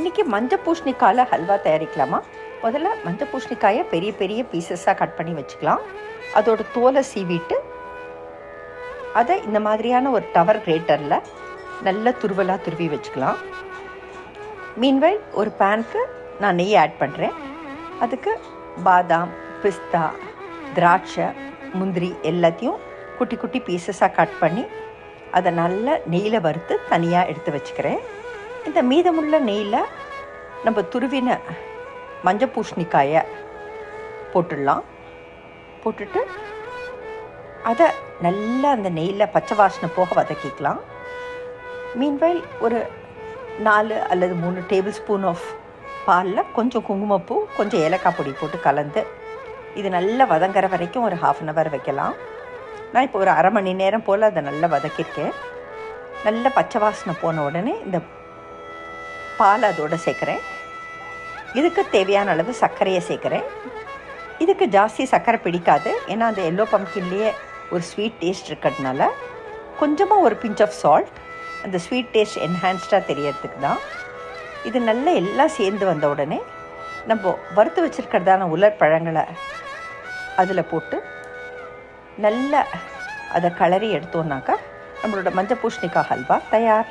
இன்றைக்கி மஞ்சள் பூசணிக்காயில் ஹல்வா தயாரிக்கலாமா? முதல்ல மஞ்சள் பூசணிக்காயை பெரிய பெரிய பீசஸாக கட் பண்ணி வச்சுக்கலாம். அதோட தோலை சீவிட்டு அதை இந்த மாதிரியான ஒரு டவர் கிரேட்டரில் நல்ல துருவலாக துருவி வச்சுக்கலாம். மீன்வைல் ஒரு பேனுக்கு நான் நெய் ஆட் பண்ணுறேன். அதுக்கு பாதாம், பிஸ்தா, திராட்சை, முந்திரி எல்லாத்தையும் குட்டி குட்டி பீசஸாக கட் பண்ணி அதை நல்லா நெய்யில் வறுத்து தனியாக எடுத்து வச்சுக்கிறேன். இந்த மீதமுள்ள நெய்யில் நம்ம துருவின மஞ்சள் பூசணிக்காயை போட்டுடலாம். போட்டுட்டு அதை நல்லா அந்த நெய்யில் பச்சை வாசனை போக வதக்கிக்கலாம். மீன்வைல் ஒரு 4 அல்லது 3 டேபிள் ஸ்பூன் ஆஃப் பாலில் கொஞ்சம் குங்குமப்பூ, கொஞ்சம் ஏலக்காய் பொடி போட்டு கலந்து இது நல்லா வதங்குற வரைக்கும் ஒரு 1/2 அன் ஹவர் வைக்கலாம். நான் இப்போ ஒரு அரை மணி நேரம் போல் அதை நல்லா வதக்கியிருக்கேன். நல்ல பச்சை வாசனை போன உடனே இந்த பால் அதோடு சேர்க்குறேன். இதுக்கு தேவையான அளவு சர்க்கரையை சேர்க்குறேன். இதுக்கு ஜாஸ்தி சர்க்கரை பிடிக்காது, ஏன்னா அந்த எல்லோ பம்ப்கின்லேயே ஒரு ஸ்வீட் டேஸ்ட் இருக்கிறதுனால கொஞ்சமாக ஒரு பிஞ்ச் ஆஃப் சால்ட், அந்த ஸ்வீட் டேஸ்ட் என்ஹான்ஸ்டாக தெரியறதுக்கு தான். இது நல்லா எல்லாம் சேர்ந்து வந்த உடனே நம்ம வறுத்து வச்சுருக்கிறதான உலர் பழங்களை அதில் போட்டு நல்லா அதை கிளறி எடுத்தோன்னாக்கா நம்மளோட மஞ்சள் பூசணிக்காய் ஹல்வா தயார்.